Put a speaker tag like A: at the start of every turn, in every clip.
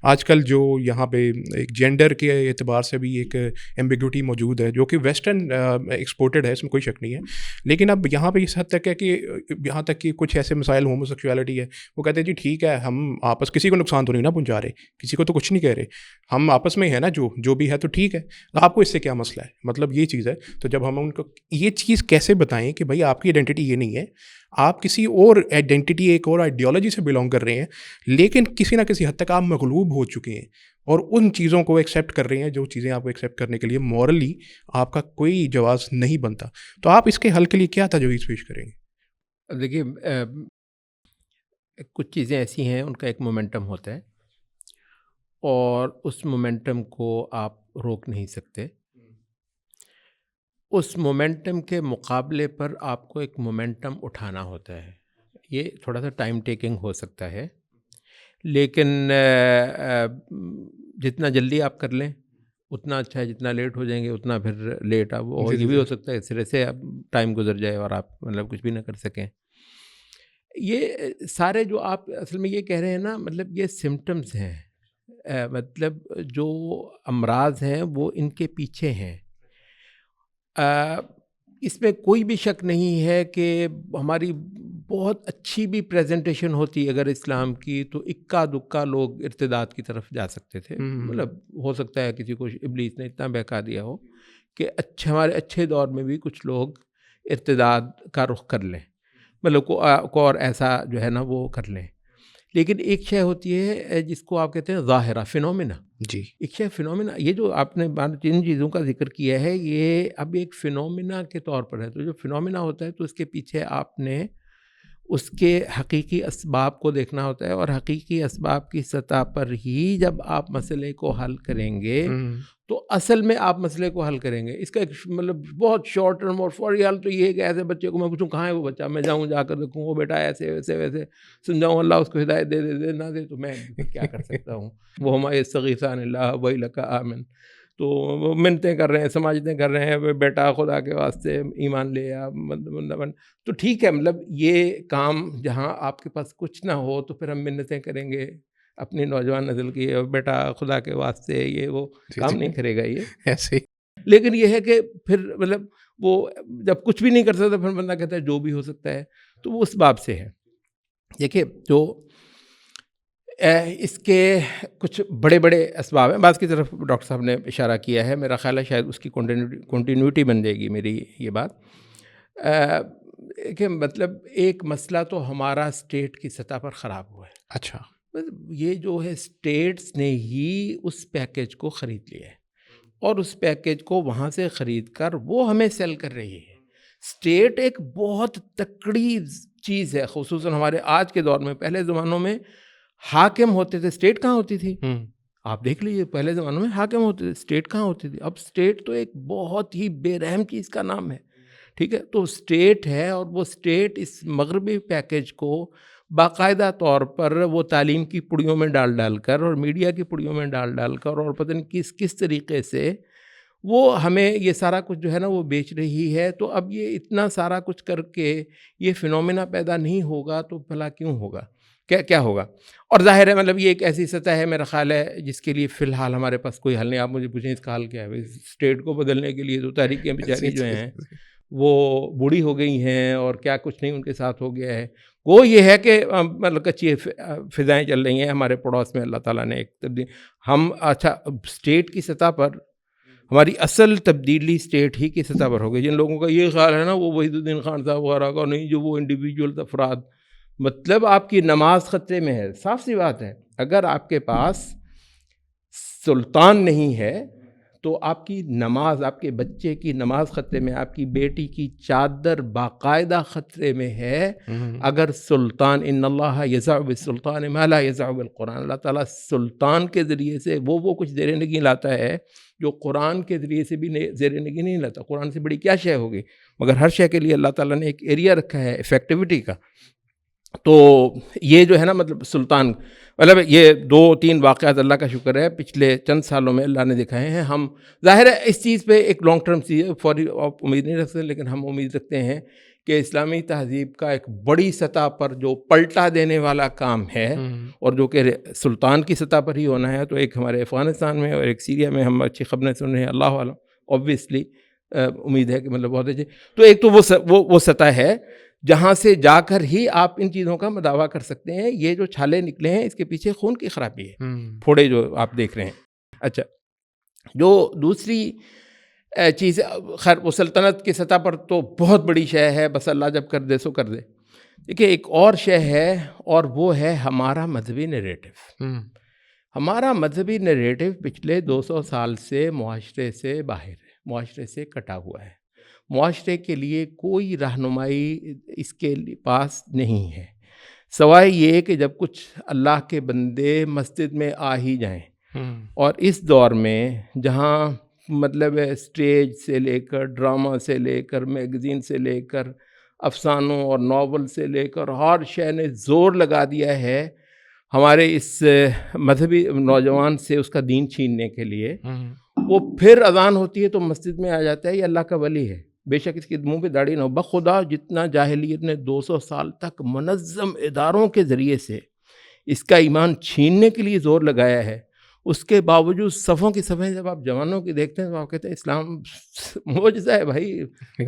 A: آج کل جو یہاں پہ ایک جینڈر کے اعتبار سے بھی ایک ایمبیگوٹی موجود ہے جو کہ ویسٹرن ایکسپورٹڈ ہے، اس میں کوئی شک نہیں ہے، لیکن اب یہاں پہ اس حد تک ہے کہ یہاں تک کہ کچھ ایسے مسائل ہومو سیکشولیٹی ہے، وہ کہتے ہیں جی ٹھیک ہے، ہم آپس کسی کو نقصان تو نہیں نا پہنچا رہے، کسی کو تو کچھ نہیں کہہ رہے، ہم آپس میں ہے نا، جو بھی ہے تو ٹھیک ہے، آپ کو اس سے کیا مسئلہ ہے، مطلب یہ چیز ہے۔ تو جب ہم ان کو یہ چیز کیسے بتائیں کہ بھائی آپ کی آئیڈینٹی یہ نہیں ہے، آپ کسی اور آئیڈینٹی ایک اور آئیڈیالوجی سے بلانگ کر رہے ہیں، لیکن کسی نہ کسی حد تک آپ مغلوب ہو چکے ہیں اور ان چیزوں کو ایکسیپٹ کر رہے ہیں جو چیزیں آپ کو ایکسیپٹ کرنے کے لیے مورلی آپ کا کوئی جواز نہیں بنتا، تو آپ اس کے حل کے لیے کیا تجویز پیش کریں گے؟
B: دیکھیے کچھ چیزیں ایسی ہیں، ان کا ایک مومنٹم ہوتا ہے اور اس مومنٹم کو آپ روک نہیں سکتے۔ اس مومنٹم کے مقابلے پر آپ کو ایک مومنٹم اٹھانا ہوتا ہے۔ یہ تھوڑا سا ٹائم ٹیکنگ ہو سکتا ہے، لیکن جتنا جلدی آپ کر لیں اتنا اچھا ہے، جتنا لیٹ ہو جائیں گے اتنا پھر لیٹ آپ، اور یہ بھی ہو سکتا ہے اس طرح سے اب ٹائم گزر جائے اور آپ مطلب کچھ بھی نہ کر سکیں۔ یہ سارے جو آپ اصل میں یہ کہہ رہے ہیں نا، مطلب یہ سمٹمز ہیں، مطلب جو امراض ہیں وہ ان کے پیچھے ہیں۔ اس میں کوئی بھی شک نہیں ہے کہ ہماری بہت اچھی بھی پریزنٹیشن ہوتی اگر اسلام کی تو اکا دکا لوگ ارتداد کی طرف جا سکتے تھے، مطلب ہو سکتا ہے کسی کو ابلیس نے اتنا بہکا دیا ہو کہ ہمارے اچھے دور میں بھی کچھ لوگ ارتداد کا رخ کر لیں، مطلب کو اور ایسا جو ہے نا وہ کر لیں۔ لیکن ایک شے ہوتی ہے جس کو آپ کہتے ہیں ظاہرہ، فینومینا۔
A: جی،
B: ایک شے فینومینا، یہ جو آپ نے جن چیزوں کا ذکر کیا ہے یہ اب ایک فینومینا کے طور پر ہے۔ تو جو فینومینا ہوتا ہے تو اس کے پیچھے آپ نے اس کے حقیقی اسباب کو دیکھنا ہوتا ہے، اور حقیقی اسباب کی سطح پر ہی جب آپ مسئلے کو حل کریں گے تو اصل میں آپ مسئلے کو حل کریں گے۔ اس کا ایک مطلب بہت شارٹ ٹرم اور فوری حل تو یہ ہے کہ ایسے بچے کو میں پوچھوں کہاں ہے وہ بچہ، میں جاؤں جا کر دیکھوں وہ بیٹا ایسے ویسے ویسے سمجھاؤں، اللہ اس کو ہدایت دے نہ دے تو میں کیا کر سکتا ہوں۔ وہ ہمارے استغیثان اللہ ویلک آمن، تو وہ منتیں کر رہے ہیں، سماجتیں کر رہے ہیں، بیٹا خدا کے واسطے ایمان لے آ، تو ٹھیک ہے، مطلب یہ کام جہاں آپ کے پاس کچھ نہ ہو تو پھر ہم منتیں کریں گے اپنی نوجوان نسل کی، بیٹا خدا کے واسطے، یہ وہ کام نہیں کرے گا یہ
A: ایسے۔
B: لیکن یہ ہے کہ پھر مطلب وہ جب کچھ بھی نہیں کر سکتا پھر بندہ کہتا ہے جو بھی ہو سکتا ہے، تو وہ اس باب سے ہے۔ دیکھیے جو اس کے کچھ بڑے بڑے اسباب ہیں، بعض کی طرف ڈاکٹر صاحب نے اشارہ کیا ہے، میرا خیال ہے شاید اس کی کنٹینیوٹی بن جائے گی میری یہ بات۔ کہ مطلب ایک مسئلہ تو ہمارا اسٹیٹ کی سطح پر خراب ہوا ہے۔
A: اچھا،
B: یہ جو ہے اسٹیٹس نے ہی اس پیکیج کو خرید لیا ہے، اور اس پیکیج کو وہاں سے خرید کر وہ ہمیں سیل کر رہی ہے۔ اسٹیٹ ایک بہت تکڑی چیز ہے، خصوصاً ہمارے آج کے دور میں۔ پہلے زمانوں میں حاکم ہوتے تھے، اسٹیٹ کہاں ہوتی تھی؟ آپ دیکھ لیجیے، پہلے زمانوں میں حاکم ہوتے تھے، اسٹیٹ کہاں ہوتی تھی؟ اب اسٹیٹ تو ایک بہت ہی بے رحم چیز کا نام ہے، ٹھیک ہے؟ تو اسٹیٹ ہے، اور وہ اسٹیٹ اس مغربی پیکیج کو باقاعدہ طور پر وہ تعلیم کی پڑیوں میں ڈال کر اور میڈیا کی پڑیوں میں ڈال کر اور پتہ نہیں کس طریقے سے وہ ہمیں یہ سارا کچھ جو ہے نا وہ بیچ رہی ہے۔ تو اب یہ اتنا سارا کچھ کر کے یہ فینومینا پیدا نہیں ہوگا تو بھلا کیوں ہوگا؟ کیا ہوگا؟ اور ظاہر ہے مطلب یہ ایک ایسی سطح ہے میرا خیال ہے جس کے لیے فی الحال ہمارے پاس کوئی حل نہیں۔ آپ مجھے پوچھیں اس کا حل کیا ہے؟ اسٹیٹ کو بدلنے کے لیے تو تحریکیں بیچاری جو ہیں وہ بوڑھی ہو گئی ہیں اور کیا کچھ نہیں ان کے ساتھ ہو گیا ہے۔ وہ یہ ہے کہ مطلب کچی فضائیں چل رہی ہیں ہمارے پڑوس میں، اللہ تعالیٰ نے ایک تبدیل ہم اچھا اسٹیٹ کی سطح پر ہماری اصل تبدیلی اسٹیٹ ہی کی سطح پر ہو گئی۔ جن لوگوں کا یہ خیال ہے نا وہ وحید الدین خان صاحب وغیرہ کا نہیں، جو وہ انڈیویجول افراد، مطلب آپ کی نماز خطرے میں ہے۔ صاف سی بات ہے، اگر آپ کے پاس سلطان نہیں ہے تو آپ کی نماز، آپ کے بچے کی نماز خطرے میں، آپ کی بیٹی کی چادر باقاعدہ خطرے میں ہے۔ اگر سلطان، ان اللہ یضع بالسلطان ما لا یضع بالقرآن، اللہ تعالیٰ سلطان کے ذریعے سے وہ کچھ زیر نگین لاتا ہے جو قرآن کے ذریعے سے بھی زیر نگین نہیں لاتا۔ قرآن سے بڑی کیا شے ہوگی؟ مگر ہر شے کے لیے اللہ تعالیٰ نے ایک ایریا رکھا ہے افیکٹیوٹی کا۔ تو یہ جو ہے نا مطلب سلطان، مطلب یہ 2-3 واقعات اللہ کا شکر ہے پچھلے چند سالوں میں اللہ نے دکھائے ہیں۔ ہم ظاہر ہے اس چیز پہ ایک لانگ ٹرم فوری امید نہیں رکھ سکتے، لیکن ہم امید رکھتے ہیں کہ اسلامی تہذیب کا ایک بڑی سطح پر جو پلٹا دینے والا کام ہے اور جو کہ سلطان کی سطح پر ہی ہونا ہے، تو ایک ہمارے افغانستان میں اور ایک سیریا میں ہم اچھی خبریں سن رہے ہیں، اللہ عالم، اوبویسلی امید ہے کہ مطلب بہت اچھے. تو ایک تو وہ سطح ہے جہاں سے جا کر ہی آپ ان چیزوں کا مداوع کر سکتے ہیں. یہ جو چھالے نکلے ہیں اس کے پیچھے خون کی خرابی ہے، پھوڑے جو آپ دیکھ رہے ہیں. اچھا، جو دوسری چیز، خیر وہ سلطنت کی سطح پر تو بہت بڑی شے ہے، بس اللہ جب کر دے سو کر دے. دیکھیے ایک اور شے ہے، اور وہ ہے ہمارا مذہبی نیریٹو. ہمارا مذہبی نیریٹو پچھلے 200 سال سے معاشرے سے باہر ہے، معاشرے سے کٹا ہوا ہے. معاشرے کے لیے کوئی رہنمائی اس کے پاس نہیں ہے، سوائے یہ کہ جب کچھ اللہ کے بندے مسجد میں آ ہی جائیں. اور اس دور میں جہاں مطلب اسٹیج سے لے کر، ڈرامہ سے لے کر، میگزین سے لے کر، افسانوں اور ناول سے لے کر ہر شے نے زور لگا دیا ہے ہمارے اس مذہبی نوجوان سے اس کا دین چھیننے کے لیے، وہ پھر اذان ہوتی ہے تو مسجد میں آ جاتا ہے، یہ اللہ کا ولی ہے، بے شک اس کے منہ پہ داڑھی نہ ہو. بخدا جتنا جاہلیت نے 200 سال تک منظم اداروں کے ذریعے سے اس کا ایمان چھیننے کے لیے زور لگایا ہے، اس کے باوجود صفوں کی صفیں جب آپ جوانوں کی دیکھتے ہیں تو آپ کہتے ہیں اسلام معجزہ ہے بھائی.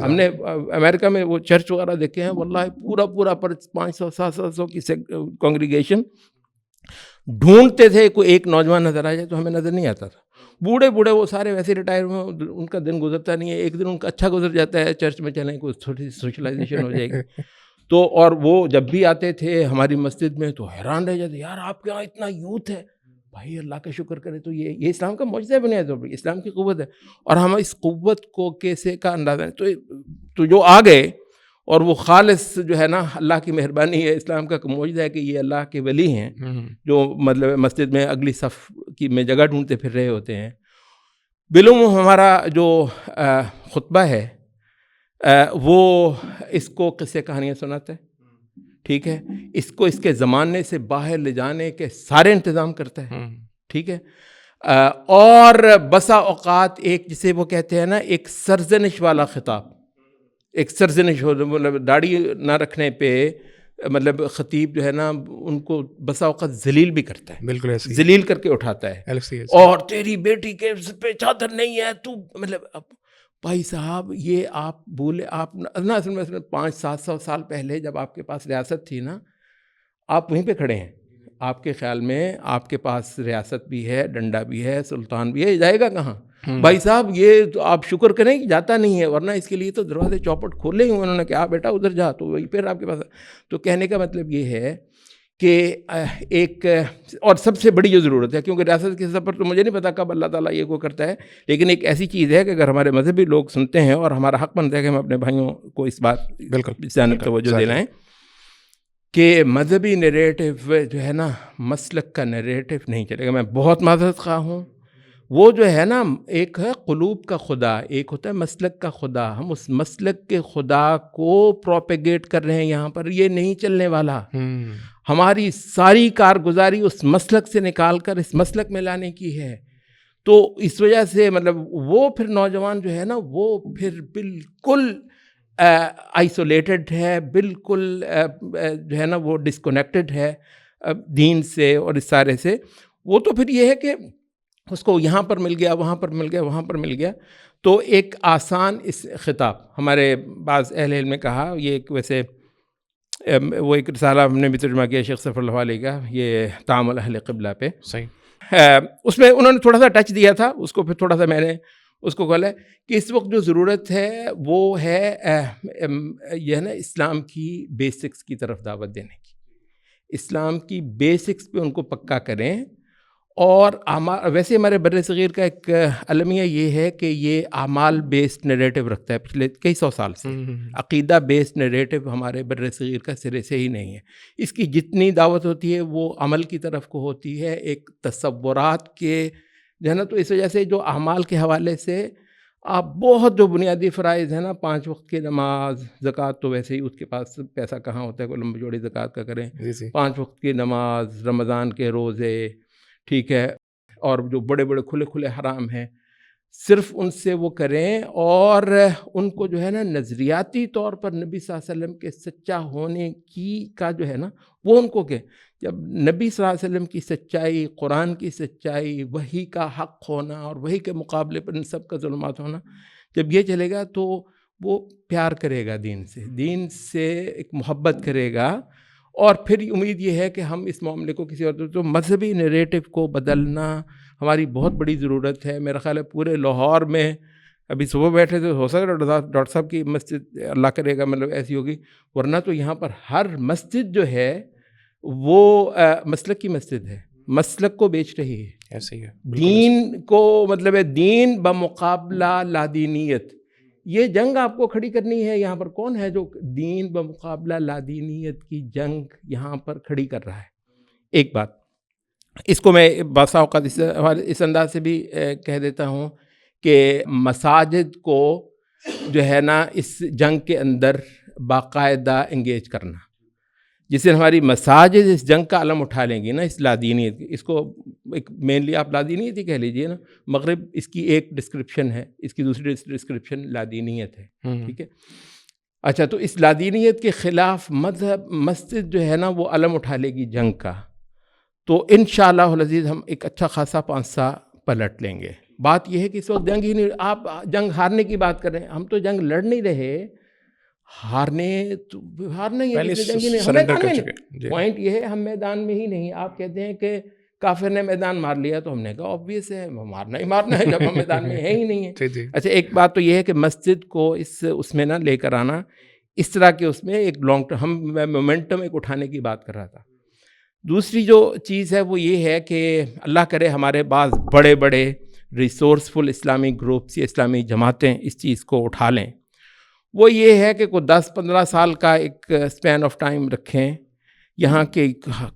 B: ہم نے امریکہ میں وہ چرچ وغیرہ دیکھے ہیں، واللہ پورا پر 500-700 کی کانگریگیشن ڈھونڈتے تھے، کوئی ایک نوجوان نظر آ جائے تو ہمیں نظر نہیں آتا تھا. بوڑھے وہ سارے ویسے ریٹائر ہوئے، ان کا دن گزرتا نہیں ہے. ایک دن ان کا اچھا گزر جاتا ہے، چرچ میں چلیں کوئی تھوڑی سوشلائزیشن ہو جائے گی. تو اور وہ جب بھی آتے تھے ہماری مسجد میں تو حیران رہ جاتے، یار آپ کے یہاں اتنا یوتھ ہے. بھائی اللہ کا شکر کرے تو یہ اسلام کا معجزہ ہے، بنیاد طور پر اسلام کی قوت ہے. اور ہم اس قوت کو کیسے کا اندازہ ہے. تو جو آ گئے، اور وہ خالص جو ہے نا اللہ کی مہربانی ہے، اسلام کا معجزہ ہے کہ یہ اللہ کے ولی ہیں جو مطلب مسجد میں اگلی صف کی میں جگہ ڈھونڈتے پھر رہے ہوتے ہیں. بالعموم ہمارا جو خطبہ ہے وہ اس کو قصے کہانیاں سناتا ہے، ٹھیک ہے، اس کو اس کے زمانے سے باہر لے جانے کے سارے انتظام کرتا ہے، ٹھیک ہے. اور بسا اوقات ایک جسے وہ کہتے ہیں نا ایک سرزنش والا خطاب، ایک سرزنش ہو، مطلب داڑھی نہ رکھنے پہ مطلب خطیب جو ہے نا ان کو بسا اوقات ذلیل بھی کرتا ہے،
A: بالکل ایسے
B: ذلیل کر کے اٹھاتا ہے. اور تیری بیٹی کے پہ چادر نہیں ہے تو مطلب بھائی صاحب یہ آپ بولے، آپ نا اصل میں 500-700 سال پہلے جب آپ کے پاس ریاست تھی نا، آپ وہیں پہ کھڑے ہیں. آپ کے خیال میں آپ کے پاس ریاست بھی ہے، ڈنڈا بھی ہے، سلطان بھی ہے، جائے گا کہاں بھائی صاحب؟ یہ تو آپ شکر کریں کہ جاتا نہیں ہے، ورنہ اس کے لیے تو دروازے چوپٹ کھولے ہی انہوں نے کہ آپ بیٹا ادھر جا، تو وہی پھر آپ کے پاس. تو کہنے کا مطلب یہ ہے کہ ایک اور سب سے بڑی جو ضرورت ہے، کیونکہ ریاست کے سفر تو مجھے نہیں پتا کب اللہ تعالیٰ یہ کو کرتا ہے، لیکن ایک ایسی چیز ہے کہ اگر ہمارے مذہبی لوگ سنتے ہیں اور ہمارا حق بنتا ہے کہ ہم اپنے بھائیوں کو اس بات
A: بالکل
B: جانب توجہ دلائیں کہ مذہبی نیریٹو جو ہے نا مسلک کا نیریٹو نہیں چلے گا. میں بہت معذرت خواہ ہوں، وہ جو ہے نا ایک ہے قلوب کا خدا، ایک ہوتا ہے مسلک کا خدا. ہم اس مسلک کے خدا کو پروپیگیٹ کر رہے ہیں یہاں پر، یہ نہیں چلنے والا. ہماری ساری کارگزاری اس مسلک سے نکال کر اس مسلک میں لانے کی ہے. تو اس وجہ سے مطلب وہ پھر نوجوان جو ہے نا وہ پھر بالکل آئسولیٹڈ ہے، بالکل جو ہے نا وہ ڈسکنیکٹڈ ہے دین سے اور اس سارے سے. وہ تو پھر یہ ہے کہ اس کو یہاں پر مل گیا، وہاں پر مل گیا، وہاں پر مل گیا. تو ایک آسان اس خطاب، ہمارے بعض اہل علم نے کہا، یہ ایک ویسے وہ ایک رسالہ ہم نے بھی ترجمہ کیا شیخ ظفر اللہ علیہ کا، یہ تعامل اہل قبلہ پہ،
A: صحیح.
B: اس میں انہوں نے تھوڑا سا ٹچ دیا تھا، اس کو پھر تھوڑا سا میں نے اس کو کہا کہ اس وقت جو ضرورت ہے وہ ہے یہ ہے نا اسلام کی بیسکس کی طرف دعوت دینے کی. اسلام کی بیسکس پہ ان کو پکا کریں. اور ویسے ہمارے بر صغیر کا ایک المیہ یہ ہے کہ یہ اعمال بیسڈ نیریٹو رکھتا ہے پچھلے کئی سو سال سے. عقیدہ بیسڈ نیریٹو ہمارے بر صغیر کا سرے سے ہی نہیں ہے. اس کی جتنی دعوت ہوتی ہے وہ عمل کی طرف کو ہوتی ہے، ایک تصورات کے جو ہے نا. تو اس وجہ سے جو اعمال کے حوالے سے آپ بہت جو بنیادی فرائض ہیں نا، 5 وقت کی نماز، زکوٰۃ تو ویسے ہی اس کے پاس پیسہ کہاں ہوتا ہے کوئی لمبی جوڑی زکوٰۃ کا کریں، 5 وقت کی نماز، رمضان کے روزے، ٹھیک ہے، اور جو بڑے بڑے کھلے کھلے حرام ہیں صرف ان سے وہ کریں اور ان کو جو ہے نا نظریاتی طور پر نبی صلی اللہ علیہ وسلم کے سچا ہونے کا جو ہے نا وہ ان کو کہ جب نبی صلی اللہ علیہ وسلم کی سچائی، قرآن کی سچائی، وحی کا حق ہونا اور وحی کے مقابلے پر ان سب کا ظلمات ہونا، جب یہ چلے گا تو وہ پیار کرے گا دین سے ایک محبت کرے گا، اور پھر امید یہ ہے کہ ہم اس معاملے کو کسی اور تو مذہبی نیریٹو کو بدلنا ہماری بہت بڑی ضرورت ہے. میرا خیال ہے پورے لاہور میں ابھی صبح بیٹھے تو ہو سکتا ہے ڈاکٹر صاحب کی مسجد اللہ کرے گا مطلب ایسی ہوگی، ورنہ تو یہاں پر ہر مسجد جو ہے وہ مسلک کی مسجد ہے، مسلک کو بیچ رہی ہے.
A: ایسے ہی ہے
B: دین کو مطلب ہے دین بمقابلہ لادینیت، یہ جنگ آپ کو کھڑی کرنی ہے. یہاں پر کون ہے جو دین بمقابلہ لادینیت کی جنگ یہاں پر کھڑی کر رہا ہے؟ ایک بات اس کو میں بعض اوقات اس انداز سے بھی کہہ دیتا ہوں کہ مساجد کو جو ہے نا اس جنگ کے اندر باقاعدہ انگیج کرنا، جس سے ہماری مساجد اس جنگ کا علم اٹھا لیں گی نا، اس لادینیت، اس کو ایک مینلی آپ لادینیت ہی کہہ لیجئے نا. مغرب اس کی ایک ڈسکرپشن ہے، اس کی دوسری ڈسکرپشن لادینیت ہے. ٹھیک ہے، اچھا، تو اس لادینیت کے خلاف مسجد جو ہے نا وہ علم اٹھا لے گی جنگ کا، تو انشاءاللہ العزیز ہم ایک اچھا خاصا پانسا پلٹ لیں گے. بات یہ ہے کہ اس وقت جنگ ہی نہیں، آپ جنگ ہارنے کی بات کر رہے ہیں، ہم تو جنگ لڑ نہیں رہے، ہارنا ہی ہے، جنگ ہی نہیں، میدان میں نہیں. پوائنٹ یہ ہے ہم میدان میں ہی نہیں. آپ کہتے ہیں کہ کافر نے میدان مار لیا، تو ہم نے کہا آبویس ہے مارنا ہی مارنا ہے جب ہم میدان میں ہے ہی نہیں ہے. اچھا، ایک بات تو یہ ہے کہ مسجد کو اس میں نہ لے کر آنا، اس طرح کے اس میں ایک لانگ ٹرم میں مومنٹم ایک اٹھانے کی بات کر رہا تھا. دوسری جو چیز ہے وہ یہ ہے کہ اللہ کرے ہمارے بعض بڑے بڑے ریسورسفل اسلامی گروپس یا اسلامی جماعتیں اس چیز کو اٹھا لیں. وہ یہ ہے کہ کوئی 10-15 سال کا ایک اسپین آف ٹائم رکھیں، یہاں کے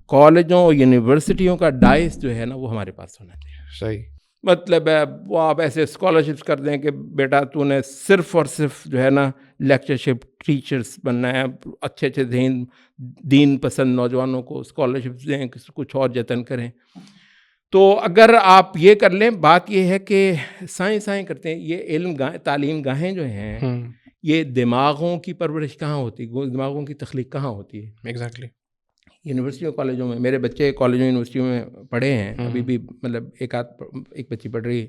B: کالجوں اور یونیورسٹیوں کا ڈائس جو ہے نا وہ ہمارے پاس ہونا چاہیے.
A: صحیح،
B: مطلب ہے وہ آپ ایسے اسکالرشپس کر دیں کہ بیٹا تو نے صرف اور صرف جو ہے نا لیکچرشپ ٹیچرس بننا ہے، اچھے اچھے دین پسند نوجوانوں کو اسکالرشپس دیں، کچھ اور جتن کریں. تو اگر آپ یہ کر لیں، بات یہ ہے کہ سائیں کرتے ہیں، یہ علم تعلیم گاہیں جو ہیں یہ دماغوں کی پرورش کہاں ہوتی ہے، دماغوں کی تخلیق کہاں ہوتی ہے؟
A: ایگزیکٹلی
B: یونیورسٹیوں کالجوں میں. میرے بچے کالجوں یونیورسٹیوں میں پڑھے ہیں، ابھی بھی مطلب ایک بچی پڑھ رہی ہے.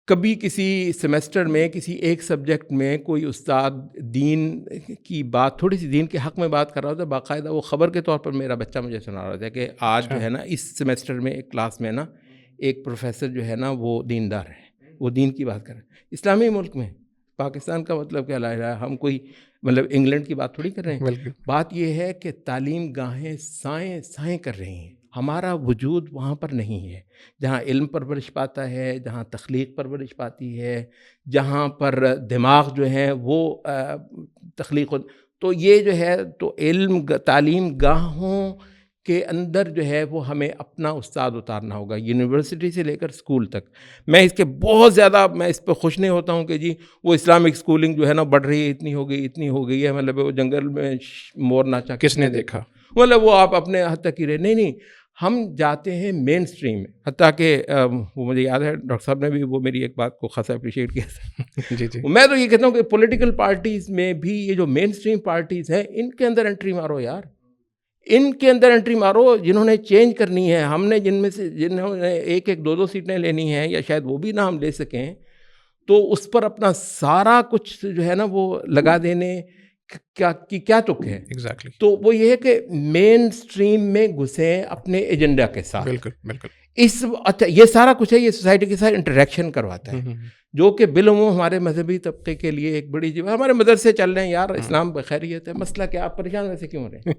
B: کبھی کسی سیمسٹر میں کسی ایک سبجیکٹ میں کوئی استاد دین کی بات، تھوڑی سی دین کے حق میں بات کر رہا ہوتا، باقاعدہ وہ خبر کے طور پر میرا بچہ مجھے سنا رہا تھا کہ آج جو ہے نا اس سیمسٹر میں ایک کلاس میں نا ایک پروفیسر جو ہے نا وہ دیندار ہے، وہ دین کی بات کر رہے ہیں. اسلامی ملک میں، پاکستان کا مطلب کیا لا رہا ہے، ہم کوئی مطلب انگلینڈ کی بات تھوڑی کر رہے ہیں. بات یہ ہے کہ تعلیم گاہیں سائیں کر رہی ہیں، ہمارا وجود وہاں پر نہیں ہے جہاں علم پرورش پاتا ہے، جہاں تخلیق پرورش پاتی ہے، جہاں پر دماغ جو ہیں وہ تخلیق. تو یہ جو ہے تو علم تعلیم گاہوں کے اندر جو ہے وہ ہمیں اپنا استاد اتارنا ہوگا، یونیورسٹی سے لے کر اسکول تک. میں اس کے بہت زیادہ میں اس پہ خوش نہیں ہوتا ہوں کہ جی وہ اسلامک اسکولنگ جو ہے نا بڑھ رہی ہے، اتنی ہو گئی ہے، مطلب وہ جنگل میں مور ناچا
A: کس نے دیکھا،
B: مطلب وہ آپ اپنے حد تک ہی رہے. نہیں، ہم جاتے ہیں مین اسٹریم میں. حتیٰ کہ وہ مجھے یاد ہے ڈاکٹر صاحب نے بھی وہ میری ایک بات کو خاصا اپریشیٹ کیا تھا. جی میں تو یہ کہتا ہوں کہ پولیٹیکل پارٹیز میں بھی یہ جو مین اسٹریم پارٹیز ہیں ان کے اندر انٹری مارو یار، ان کے اندر انٹری مارو. جنہوں نے چینج کرنی ہے، ہم نے جنہوں نے ایک 2 سیٹیں لینی ہیں یا شاید وہ بھی نہ ہم لے سکیں، تو اس پر اپنا سارا کچھ جو ہے نا وہ لگا دینے کیا تک ہے.
A: ایگزیکٹلی.
B: تو وہ یہ ہے کہ مین اسٹریم میں گھسیں اپنے ایجنڈا کے ساتھ.
A: بالکل.
B: اچھا یہ سارا کچھ ہے، یہ سوسائٹی کے ساتھ انٹریکشن کرواتا ہے، جو کہ بالعموم ہمارے مذہبی طبقے کے لیے ایک بڑی ہمارے مدرسے چل رہے ہیں یار، اسلام بخیریت ہے، مسئلہ کیا، آپ پریشان ویسے کیوں ہو رہے ہیں؟